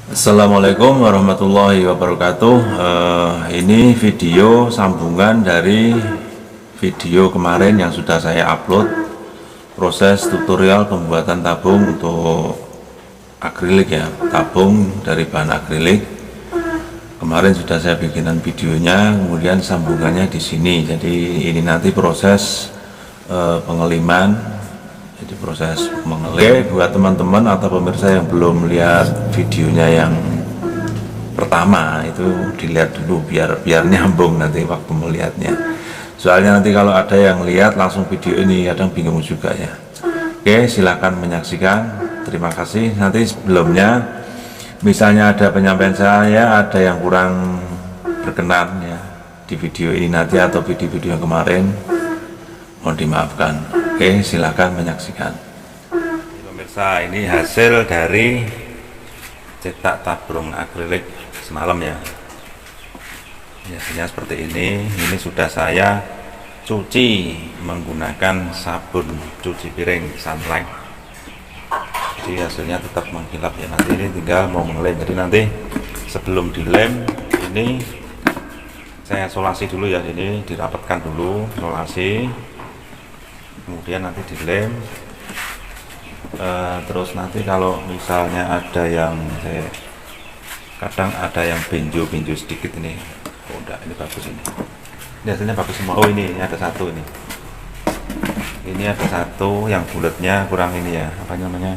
Assalamualaikum warahmatullahi wabarakatuh. Ini video sambungan dari video kemarin yang sudah saya upload, proses tutorial pembuatan tabung untuk akrilik ya, tabung dari bahan akrilik. Kemarin sudah saya bikinan videonya, kemudian sambungannya di sini. Jadi ini nanti proses pengeliman. Jadi proses mengelim. Oke, buat teman-teman atau pemirsa yang belum lihat videonya yang pertama, itu dilihat dulu biar nyambung nanti waktu melihatnya. Soalnya nanti kalau ada yang lihat langsung video ini kadang bingung juga ya. Oke, silakan menyaksikan. Terima kasih. Nanti sebelumnya misalnya ada penyampaian saya ada yang kurang berkenan ya di video ini nanti atau video-video yang kemarin, mohon dimaafkan. Oke, silakan menyaksikan. Pemirsa, ini hasil dari cetak tabung akrilik semalam ya. Hasilnya seperti ini. Ini sudah saya cuci menggunakan sabun cuci piring Sunlight. Jadi hasilnya tetap mengkilap ya. Nanti ini tinggal mau mengelem. Jadi nanti sebelum dilem ini saya solasi dulu ya. Ini dirapatkan dulu, solasi. Kemudian nanti dilem, terus nanti kalau misalnya ada yang kadang ada yang benjo sedikit ini, oh enggak, ini bagus ini hasilnya bagus semua. Oh ini ada satu ini ada satu yang bulatnya kurang ini ya, apa namanya,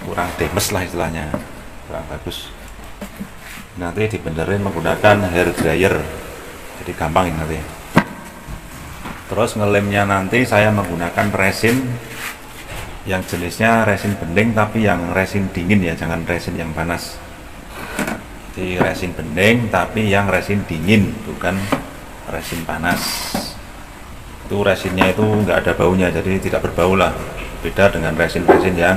kurang demes lah istilahnya, kurang bagus. Nanti dibenerin menggunakan hair dryer, jadi gampang ini nanti. Terus ngelemnya nanti saya menggunakan resin yang jenisnya resin bening, tapi yang resin dingin ya, jangan resin yang panas. Jadi resin bening tapi yang resin dingin, bukan resin panas. Itu resinnya itu nggak ada baunya, jadi tidak berbau lah. Beda dengan resin-resin yang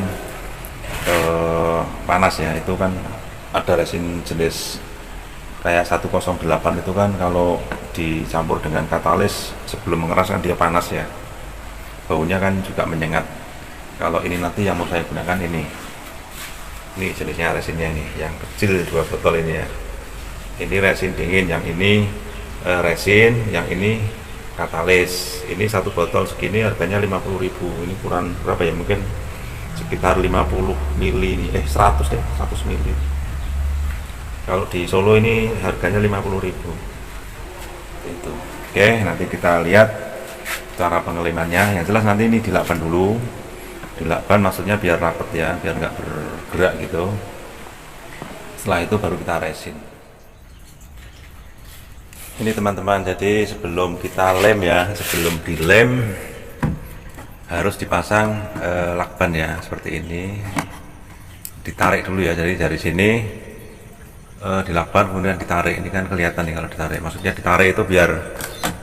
panas ya, itu kan ada resin jenis kayak 108 itu kan kalau dicampur dengan katalis sebelum mengeras kan dia panas ya, baunya kan juga menyengat. Kalau ini nanti yang mau saya gunakan ini jenisnya resinnya ini yang kecil 2 botol ini ya, ini resin dingin, yang ini resin, yang ini katalis. Ini 1 botol segini harganya 50.000. Ini kurang berapa ya, mungkin sekitar 50 mili 100 mili. Kalau di Solo ini harganya 50.000 itu. Oke, nanti kita lihat cara pengelimannya. Yang jelas nanti ini dilakban dulu. Dilakban maksudnya biar rapet ya, biar nggak bergerak gitu. Setelah itu baru kita resin. Ini teman-teman, jadi sebelum kita lem ya, sebelum dilem harus dipasang lakban ya, seperti ini. Ditarik dulu ya, jadi dari sini dilakban kemudian ditarik. Ini kan kelihatan nih kalau ditarik, maksudnya ditarik itu biar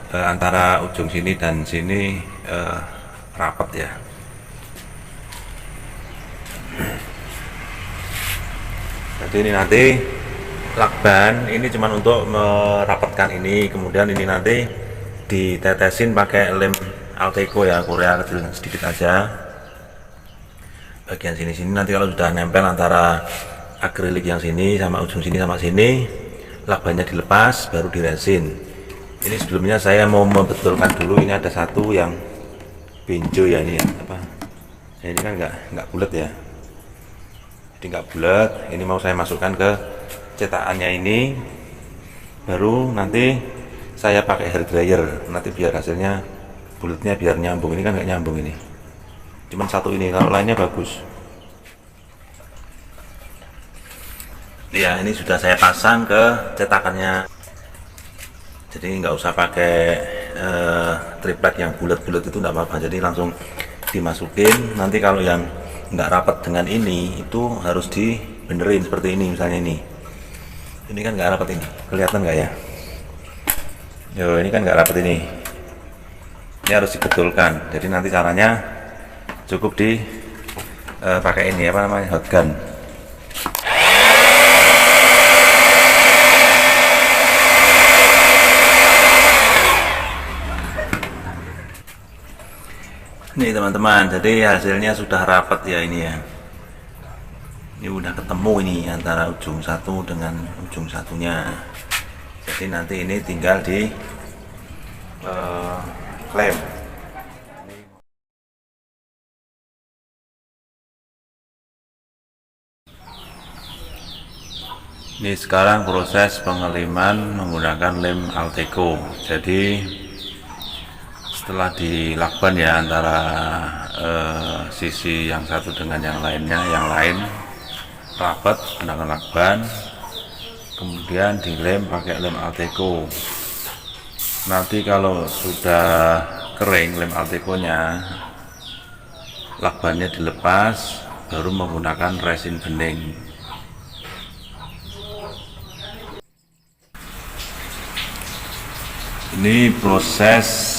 antara ujung sini dan sini rapat ya. Jadi ini nanti lakban ini cuma untuk merapatkan ini, kemudian ini nanti ditetesin pakai lem Alteco ya, Korea kecil sedikit aja. Bagian sini nanti kalau sudah nempel antara akrilik yang sini sama ujung sini sama sini, lakbannya dilepas baru diresin. Ini sebelumnya saya mau membetulkan dulu, ini ada satu yang benjo ya, ini ya apa ya, ini kan nggak bulat ya, jadi nggak bulat. Ini mau saya masukkan ke cetakannya ini, baru nanti saya pakai hair dryer nanti biar hasilnya bulatnya biar nyambung. Ini kan nggak nyambung, ini cuman satu ini, kalau lainnya bagus. Ya, ini sudah saya pasang ke cetakannya, jadi nggak usah pakai triplek yang bulat-bulat itu nggak apa-apa, jadi langsung dimasukin. Nanti kalau yang nggak rapat dengan ini itu harus dibenerin seperti ini. Misalnya ini kan nggak rapat, ini kelihatan nggak ya? Yo, ini kan nggak rapat, ini harus dibetulkan. Jadi nanti caranya cukup pakai ini apa namanya, hot gun. Nih teman-teman, jadi hasilnya sudah rapat ya ini ya. Ini udah ketemu ini antara ujung satu dengan ujung satunya. Jadi nanti ini tinggal di klem. Ini sekarang proses pengeliman menggunakan lem Alteco. Jadi setelah dilakban ya antara sisi yang satu dengan yang lainnya, yang lain rapat menggunakan lakban, kemudian dilem pakai lem Alteco. Nanti kalau sudah kering lem Alteco-nya, lakbannya dilepas, baru menggunakan resin bening. Ini proses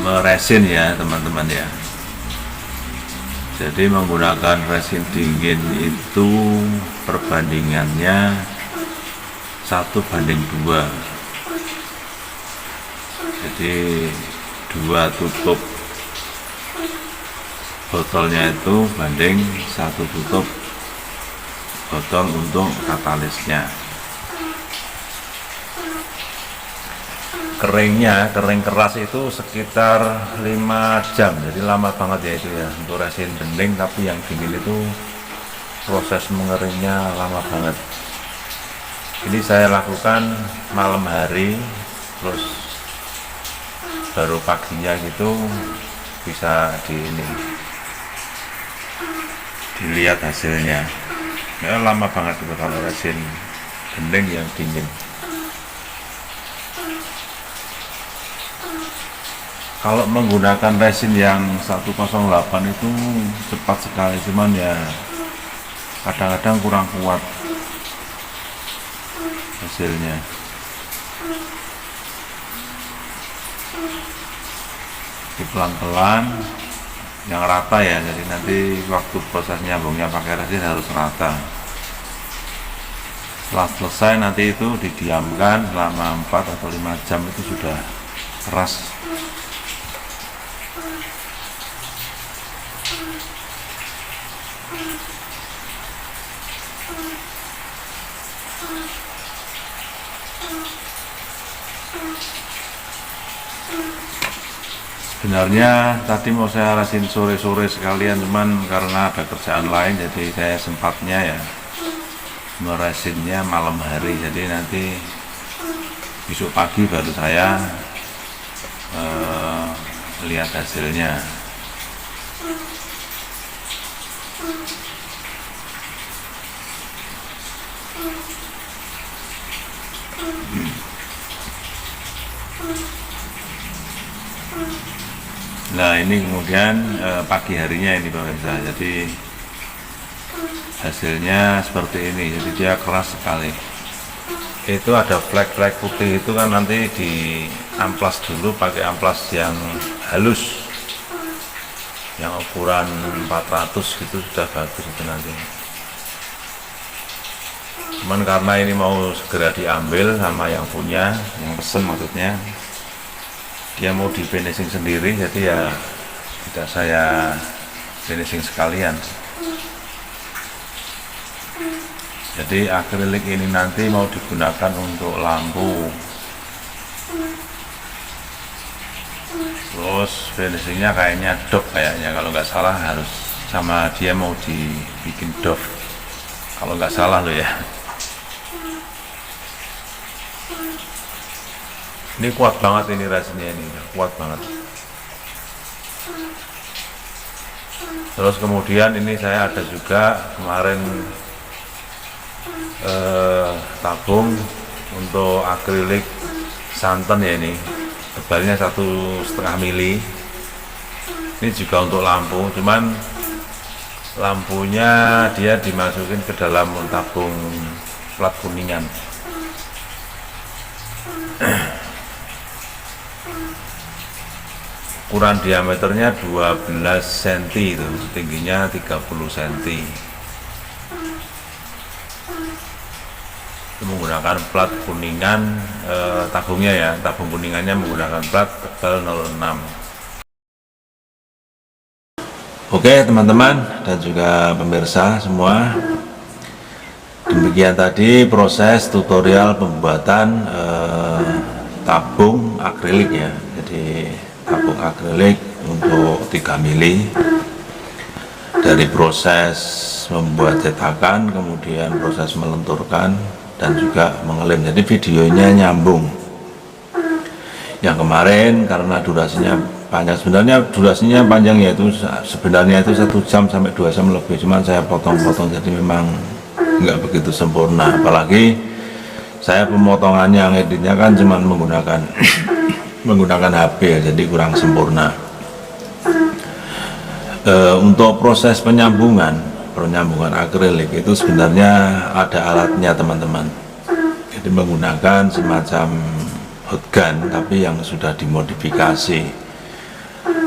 meresin ya teman-teman ya. Jadi menggunakan resin dingin itu perbandingannya 1:2. Jadi 2 tutup botolnya itu banding 1 tutup botol untuk katalisnya. Kering keras itu sekitar 5 jam, jadi lama banget ya itu ya untuk resin bening. Tapi yang dingin itu proses mengeringnya lama banget. Ini saya lakukan malam hari, terus baru paginya gitu bisa dilihat hasilnya. Ya, lama banget itu kalau resin bening yang dingin. Kalau menggunakan resin yang 108 itu cepat sekali, cuman ya kadang-kadang kurang kuat hasilnya. Di pelan-pelan yang rata ya, jadi nanti waktu proses nyambungnya pakai resin harus rata. Setelah selesai nanti itu didiamkan selama 4 atau 5 jam, itu sudah keras. Sebenarnya tadi mau saya resin sore-sore sekalian, cuman karena ada kerjaan lain jadi saya sempatnya ya meresinnya malam hari. Jadi nanti besok pagi baru saya lihat hasilnya. Nah ini kemudian pagi harinya ini pemirsa, jadi hasilnya seperti ini. Jadi dia keras sekali. Itu ada flek-flek putih itu kan nanti di amplas dulu pakai amplas yang halus, yang ukuran 400 gitu sudah bagus itu nanti. Cuman karena ini mau segera diambil sama yang punya, yang pesen maksudnya, dia mau di finishing sendiri, jadi ya tidak saya finishing sekalian. Jadi akrilik ini nanti mau digunakan untuk lampu, terus finishingnya kayaknya doff kayaknya, kalau nggak salah harus sama dia mau dibikin doff kalau nggak salah loh ya. Ini kuat banget ini resinnya, ini kuat banget. Terus kemudian ini saya ada juga kemarin tabung untuk akrilik santan ya, ini tebalnya 1,5 mili. Ini juga untuk lampu, cuman lampunya dia dimasukin ke dalam tabung plat kuningan. Ukuran diameternya 12 cm, itu tingginya 30 cm. Itu menggunakan plat kuningan, tabungnya ya, tabung kuningannya menggunakan plat tebal 06. Oke teman-teman dan juga pemirsa semua, demikian tadi proses tutorial pembuatan tabung akrilik ya. Jadi tabung akrilik untuk 3 mili, dari proses membuat cetakan, kemudian proses melenturkan dan juga mengelem. Jadi videonya nyambung. Yang kemarin karena durasinya panjang, sebenarnya durasinya panjang, yaitu sebenarnya itu 1 jam sampai 2 jam lebih, cuman saya potong-potong jadi memang nggak begitu sempurna. Apalagi saya pemotongannya, ngeditnya kan cuman menggunakan menggunakan HP ya, jadi kurang sempurna. Untuk proses penyambungan akrilik itu sebenarnya ada alatnya teman-teman. Jadi menggunakan semacam hot gun tapi yang sudah dimodifikasi.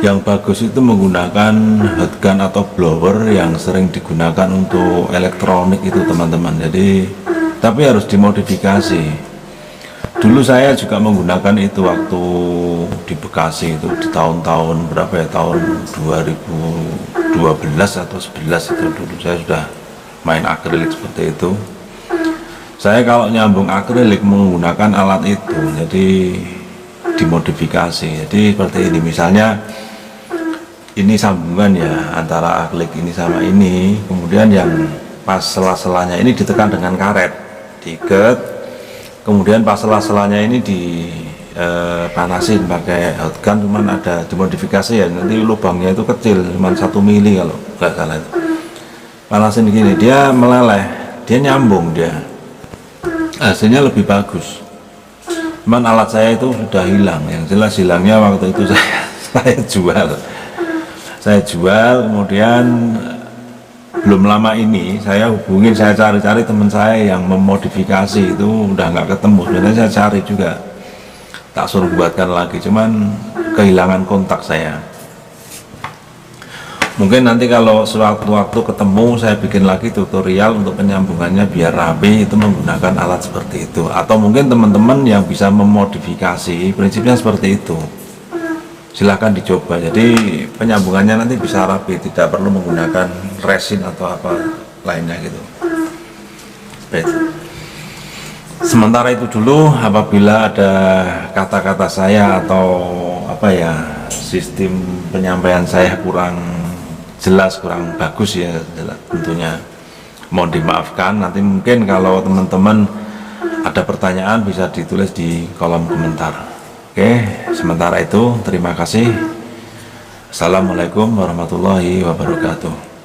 Yang bagus itu menggunakan hot gun atau blower yang sering digunakan untuk elektronik itu teman-teman. Jadi tapi harus dimodifikasi. Dulu saya juga menggunakan itu waktu di Bekasi itu di tahun-tahun berapa ya, tahun 2012 atau 11 itu dulu saya sudah main akrilik seperti itu. Saya kalau nyambung akrilik menggunakan alat itu, jadi dimodifikasi. Jadi seperti ini, misalnya ini sambungan ya antara akrilik ini sama ini, kemudian yang pas sela-selanya ini ditekan dengan karet, diikat, kemudian pas sela-selanya ini dipanasin pakai hot gun, cuman ada dimodifikasi ya, nanti lubangnya itu kecil, cuman 1 mili kalau nggak salah itu. Panasin gini, dia meleleh, dia nyambung, dia hasilnya lebih bagus. Cuman alat saya itu sudah hilang, yang jelas hilangnya waktu itu saya jual, kemudian belum lama ini saya hubungin, saya cari-cari teman saya yang memodifikasi itu udah nggak ketemu. Sebenarnya saya cari juga, tak suruh buatkan lagi, cuman kehilangan kontak saya. Mungkin nanti kalau sewaktu-waktu ketemu saya bikin lagi tutorial untuk penyambungannya biar rapi, itu menggunakan alat seperti itu. Atau mungkin teman-teman yang bisa memodifikasi, prinsipnya seperti itu, silahkan dicoba. Jadi penyambungannya nanti bisa rapi, tidak perlu menggunakan resin atau apa lainnya gitu. Baik. Sementara itu dulu, apabila ada kata-kata saya atau apa ya, sistem penyampaian saya kurang jelas, kurang bagus ya, tentunya mohon dimaafkan. Nanti mungkin kalau teman-teman ada pertanyaan bisa ditulis di kolom komentar. Oke, sementara itu terima kasih. Assalamualaikum warahmatullahi wabarakatuh.